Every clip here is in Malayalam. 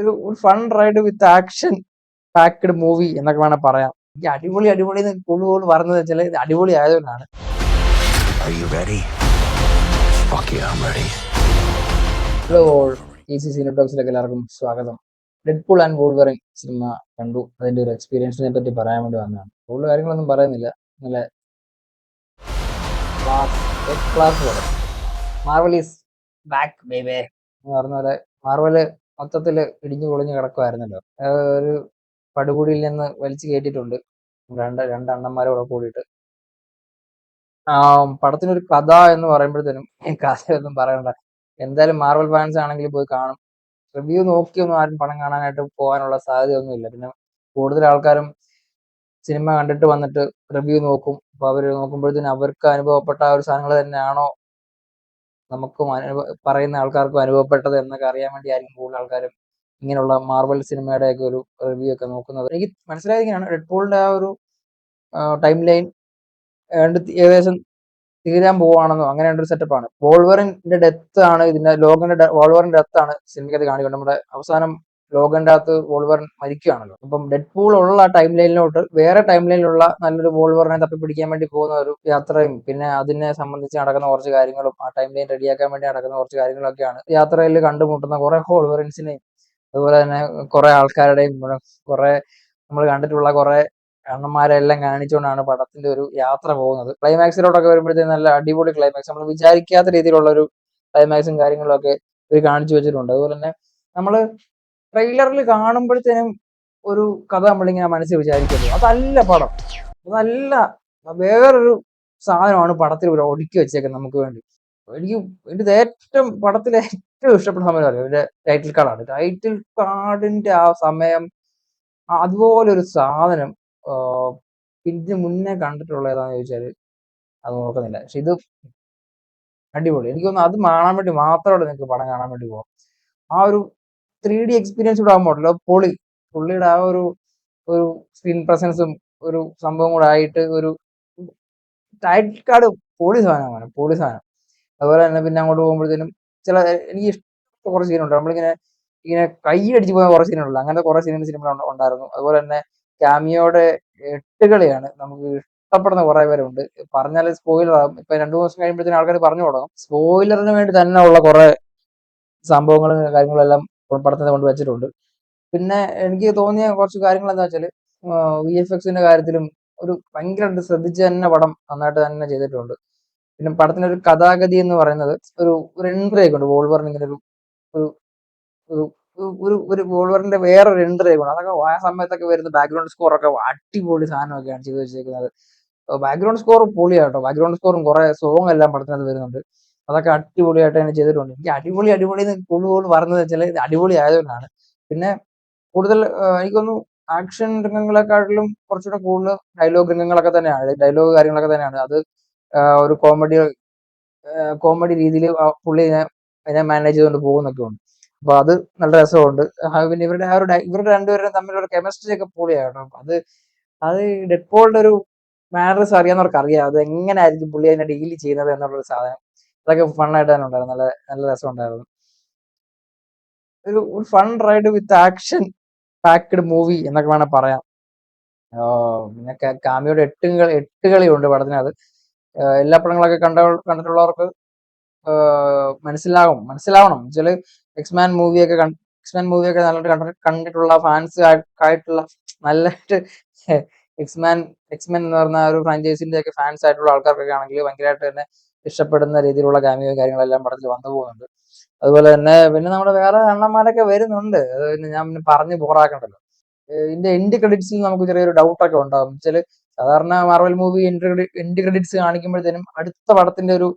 ഒരു fun ride with action packed movie എന്നൊക്കെ വേണം പറയാം. എനിക്ക് അടിപൊളി അടിപൊളി കൂടുതൽ പറഞ്ഞത് വെച്ചാൽ ഇത് അടിപൊളി ആയതുകൊണ്ടാണ്. ഹലോ, ഈസി സിനിടോക്സിലേക്ക് എല്ലാവർക്കും സ്വാഗതം. ഡെഡ്പൂൾ ആൻഡ് വോൾവറിൻ സിനിമ കണ്ടു. അതിന്റെ ഒരു എക്സ്പീരിയൻസിനെ പറ്റി പറയാൻ വേണ്ടി വന്നതാണ്. കൂടുതൽ കാര്യങ്ങളൊന്നും പറയുന്നില്ല. നല്ല ക്ലാസ് പോലെ മാർവൽ ഈസ് ബാക്ക് ബേബേ എന്ന് പറഞ്ഞ പോലെ മാർവല് മൊത്തത്തിൽ ഇടിഞ്ഞു പൊളിഞ്ഞു കിടക്കുമായിരുന്നല്ലോ. ഒരു പടുകുടിയിൽ നിന്ന് വലിച്ചു കയറ്റിയിട്ടുണ്ട് രണ്ട് അണ്ണന്മാരോടെ കൂടിയിട്ട്. പടത്തിനൊരു കഥ എന്ന് പറയുമ്പോഴത്തേനും കഥയൊന്നും പറയണ്ട. എന്തായാലും മാർവൽ ഫാൻസ് ആണെങ്കിൽ പോയി കാണും. റിവ്യൂ നോക്കിയൊന്നും ആരും പടം കാണാനായിട്ട് പോകാനുള്ള സാധ്യതയൊന്നുമില്ല. പിന്നെ കൂടുതൽ ആൾക്കാരും സിനിമ കണ്ടിട്ട് വന്നിട്ട് റിവ്യൂ നോക്കും. അപ്പോൾ അവർ നോക്കുമ്പോഴത്തേനും അവർക്ക് അനുഭവപ്പെട്ട ആ ഒരു സാധനങ്ങൾ തന്നെയാണോ നമുക്കും പറയുന്ന ആൾക്കാർക്കും അനുഭവപ്പെട്ടത് എന്നൊക്കെ അറിയാൻ വേണ്ടി ആയിരിക്കും കൂടുതൽ ആൾക്കാരും ഇങ്ങനെയുള്ള മാർവൽ സിനിമയുടെ ഒക്കെ ഒരു റിവ്യൂ ഒക്കെ നോക്കുന്നത്. എനിക്ക് മനസ്സിലായിരിക്കുകയാണ് ഡെഡ്പൂളിന്റെ ആ ഒരു ടൈം ലൈൻ ഏകദേശം തീരാൻ പോവാണെന്നോ അങ്ങനെ ഒരു സെറ്റപ്പാണ്. വോൾവറിന്റെ ഡെത്ത് ആണ് ഇതിന്റെ വോൾവറിന്റെ ഡെത്ത് ആണ് സിനിമയ്ക്കകത്ത് കാണിക്കുന്നത്. നമ്മുടെ അവസാനം ലോഗന്റെ അകത്ത് വോൾവറിൻ മരിക്കുകയാണല്ലോ. അപ്പം ഡെഡ്പൂൾ ഉള്ള ടൈം ലൈനിലോട്ട് വേറെ ടൈം ലൈനിലുള്ള നല്ലൊരു വോൾവറിനെ തപ്പി പിടിക്കാൻ വേണ്ടി പോകുന്ന ഒരു യാത്രയും പിന്നെ അതിനെ സംബന്ധിച്ച് നടക്കുന്ന കുറച്ച് കാര്യങ്ങളും ആ ടൈം ലൈൻ റെഡിയാക്കാൻ വേണ്ടി നടക്കുന്ന കുറച്ച് കാര്യങ്ങളൊക്കെയാണ് യാത്രയിൽ കണ്ടുമുട്ടുന്ന കുറെ വോൾവറിൻസിനെയും അതുപോലെ തന്നെ കുറെ ആൾക്കാരുടെയും കുറെ നമ്മൾ കണ്ടിട്ടുള്ള കുറെ അണ്ണന്മാരെല്ലാം കാണിച്ചുകൊണ്ടാണ് പടത്തിന്റെ ഒരു യാത്ര പോകുന്നത്. ക്ലൈമാക്സിലോട്ടൊക്കെ വരുമ്പോഴത്തേക്കും നല്ല അടിപൊളി ക്ലൈമാക്സ്, നമ്മൾ വിചാരിക്കാത്ത രീതിയിലുള്ള ഒരു ക്ലൈമാക്സും കാര്യങ്ങളും ഒക്കെ ഇവർ കാണിച്ചു വെച്ചിട്ടുണ്ട്. അതുപോലെ തന്നെ നമ്മള് ട്രെയിലറിൽ കാണുമ്പോഴത്തേനും ഒരു കഥ നമ്മളിങ്ങനെ മനസ്സിൽ വിചാരിക്കുന്നു. അതല്ല പടം, അതല്ല വേറൊരു സാധനമാണ് പടത്തിൽ ഇവർ ഒടുക്കി വെച്ചേക്കുന്നത് നമുക്ക് വേണ്ടി. എനിക്ക് ഏറ്റവും പടത്തിലെ ഏറ്റവും ഇഷ്ടപ്പെട്ട സമയം അറിയാം ഇതിന്റെ ടൈറ്റിൽ കാർഡാണ്. ടൈറ്റിൽ കാർഡിന്റെ ആ സമയം അതുപോലെ ഒരു സാധനം ഇതിന് മുന്നേ കണ്ടിട്ടുള്ള ഏതാന്ന് ചോദിച്ചാല് അത് നോക്കുന്നില്ല. പക്ഷെ ഇത് അടിപൊളി. എനിക്ക് തോന്നുന്നു അത് കാണാൻ വേണ്ടി മാത്രമേ നിങ്ങൾക്ക് പടം കാണാൻ വേണ്ടി പോകാം. ആ ഒരു 3D എക്സ്പീരിയൻസ് കൂടെ ആകുമ്പോഴല്ലോ പുള്ളിയുടെ ആ ഒരു സ്ക്രീൻ പ്രസൻസും ഒരു സംഭവം കൂടെ ആയിട്ട് ഒരു ടൈറ്റിൽ കാർഡ് പൊളി സാധനമാണ്, പൊളി സാധനം. അതുപോലെ തന്നെ പിന്നെ അങ്ങോട്ട് പോകുമ്പോഴത്തേനും എനിക്ക് ഇഷ്ടപ്പെട്ട കുറച്ച് സീനുണ്ട്. ഇങ്ങനെ കൈയടിച്ച് പോയ കുറച്ച് സീനുണ്ടല്ലോ, അങ്ങനത്തെ കുറെ സിനിമ ഉണ്ടായിരുന്നു. അതുപോലെ തന്നെ ക്യാമിയോടെ എട്ടുകളിയാണ് നമുക്ക് ഇഷ്ടപ്പെടുന്ന കുറെ പേരുണ്ട്. പറഞ്ഞാൽ സ്പോയിലർ ആകും. ഇപ്പൊ 2 ദിവസം കഴിയുമ്പോഴത്തേനും ആൾക്കാർ പറഞ്ഞു തുടങ്ങും. സ്പോയിലറിന് വേണ്ടി തന്നെ ഉള്ള കുറെ സംഭവങ്ങളും കാര്യങ്ങളെല്ലാം പടത്തിനെ കൊണ്ട് വെച്ചിട്ടുണ്ട്. പിന്നെ എനിക്ക് തോന്നിയ കുറച്ച് കാര്യങ്ങൾ എന്താ വെച്ചാല് VFXന്റെ കാര്യത്തിലും ഒരു ഭയങ്കരമായിട്ട് ശ്രദ്ധിച്ച് തന്നെ പടം നന്നായിട്ട് തന്നെ ചെയ്തിട്ടുണ്ട്. പിന്നെ പടത്തിന്റെ ഒരു കഥാഗതി എന്ന് പറയുന്നത് ഒരു എൻട്രി ഒക്കെ ഉണ്ട്. വോൾവറിന് ഇങ്ങനെ ഒരു ഒരു ഒരു ഒരു വോൾവറിന്റെ വേറൊരു എൻട്രി ഒക്കെ ഉണ്ട്. അതൊക്കെ ആ സമയത്തൊക്കെ വരുന്ന ബാക്ക്ഗ്രൗണ്ട് സ്കോർ ഒക്കെ അടിപൊളി സാധനമൊക്കെയാണ് ചെയ്തു വെച്ചേക്കുന്നത്. ബാക്ക്ഗ്രൗണ്ട് സ്കോർ പൊളിയാട്ടോ. ബാക്ക്ഗ്രൗണ്ട് സ്കോറും കുറെ സോങ് എല്ലാം പടത്തിനകത്ത് വരുന്നുണ്ട്. അതൊക്കെ അടിപൊളിയായിട്ട് തന്നെ ചെയ്തിട്ടുണ്ട്. എനിക്ക് അടിപൊളി അടിപൊളി കൂടുതൽ പറഞ്ഞത് വെച്ചാൽ ഇത് അടിപൊളി ആയതുകൊണ്ടാണ്. പിന്നെ കൂടുതൽ എനിക്കൊന്നു ആക്ഷൻ രംഗങ്ങളെക്കാട്ടിലും കുറച്ചുകൂടെ കൂടുതൽ ഡയലോഗ് രംഗങ്ങളൊക്കെ തന്നെയാണ്, ഡയലോഗ് കാര്യങ്ങളൊക്കെ തന്നെയാണ്. അത് ഒരു കോമഡി രീതിയിൽ പുള്ളി അതിനെ മാനേജ് ചെയ്തുകൊണ്ട് പോകുന്നൊക്കെ ഉണ്ട്. അപ്പൊ അത് നല്ല രസമുണ്ട്. പിന്നെ ഇവരുടെ രണ്ടുപേരും തമ്മിലുള്ള കെമിസ്ട്രി ഒക്കെ പൊളിയാട്ടോ. അത് ഡെഡ്പോളിന്റെ ഒരു മാനേഴ്സ് അറിയാവുന്നവർക്ക് അറിയാം അത് എങ്ങനെയായിരിക്കും പുള്ളി അതിനെ ഡീൽ ചെയ്യുന്നത് എന്നുള്ളൊരു സാധനം. അതൊക്കെ ഫണ്ണായിട്ട് തന്നെ ഉണ്ടായിരുന്നു. നല്ല നല്ല രസം ഉണ്ടായിരുന്നു. ഒരു fun ride with action packed movie എന്നൊക്കെ വേണം പറയാം. പിന്നെ കാമിയോടെ എട്ടുകളി ഉണ്ട് പടത്തിനകത്ത്. എല്ലാ പടങ്ങളൊക്കെ കണ്ടിട്ടുള്ളവർക്ക് മനസ്സിലാവണം വെച്ചാല് എക്സ്മാൻ മൂവിയൊക്കെ നല്ലോണം കണ്ടിട്ടുള്ള ഫാൻസ് ആയിട്ടുള്ള നല്ലതായിട്ട് എക്സ്മാൻ എന്ന് പറഞ്ഞ ഒരു ഫ്രാഞ്ചൈസിന്റെ ഒക്കെ ഫാൻസ് ആയിട്ടുള്ള ആൾക്കാർക്കൊക്കെ ആണെങ്കിൽ ഭയങ്കരമായിട്ട് തന്നെ ഇഷ്ടപ്പെടുന്ന രീതിയിലുള്ള കാമിയോയും കാര്യങ്ങളെല്ലാം പടത്തിൽ വന്നു പോകുന്നുണ്ട്. അതുപോലെ തന്നെ പിന്നെ നമ്മുടെ വേറെ അണ്ണന്മാരൊക്കെ വരുന്നുണ്ട്. അത് പിന്നെ ഞാൻ പറഞ്ഞ് ബോറാക്കണ്ടല്ലോ. ഇതിന്റെ എൻഡ് ക്രെഡിറ്റ്സിൽ നമുക്ക് ചെറിയൊരു ഡൗട്ടൊക്കെ ഉണ്ടാകും. വെച്ചാല് സാധാരണ മാർവൽ മൂവി എൻഡ് ക്രെഡിറ്റ്സ് കാണിക്കുമ്പോഴത്തേനും അടുത്ത പടത്തിന്റെ ഒരു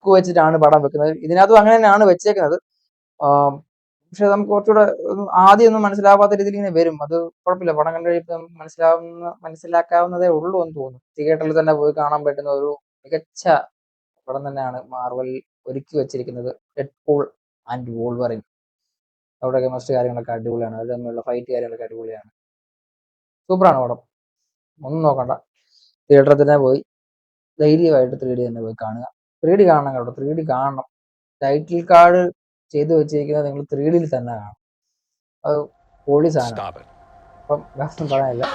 വെച്ചിട്ടാണ് പടം വെക്കുന്നത്. ഇതിനകത്തും അങ്ങനെ തന്നെയാണ് വെച്ചേക്കുന്നത്. പക്ഷെ നമുക്ക് കുറച്ചുകൂടെ ആദ്യം ഒന്നും മനസ്സിലാവാത്ത രീതിയിൽ ഇങ്ങനെ വരും. അത് കുഴപ്പമില്ല, പടം കണ്ടു കഴിയുമ്പോൾ നമുക്ക് മനസ്സിലാക്കാവുന്നതേ ഉള്ളൂ എന്ന് തോന്നുന്നു. തിയേറ്ററിൽ തന്നെ പോയി കാണാൻ പറ്റുന്ന ഒരു മികച്ച പടം തന്നെയാണ് മാർവൽ ഒരുക്കി വെച്ചിരിക്കുന്നത്. Deadpool and wolverine. അവിടെ കെമിസ്ട്രി കാര്യങ്ങളൊക്കെ അടിപൊളിയാണ്. അത് തമ്മിലുള്ള ഫൈറ്റ് കാര്യങ്ങളൊക്കെ അടിപൊളിയാണ്. സൂപ്പറാണ് പടം, ഒന്നും നോക്കണ്ട. തിയേറ്ററിൽ തന്നെ പോയി ധൈര്യമായിട്ട് 3D തന്നെ പോയി കാണുക. 3D കാണണം കേട്ടോ, 3D കാണണം. ടൈറ്റിൽ കാർഡ് ചെയ്തു വെച്ചിരിക്കുന്നത് നിങ്ങൾ 3Dയിൽ തന്നെ കാണണം. അത് പൊളി സാധനം. Stop it. അപ്പം വേറൊന്നും പറയാനില്ല.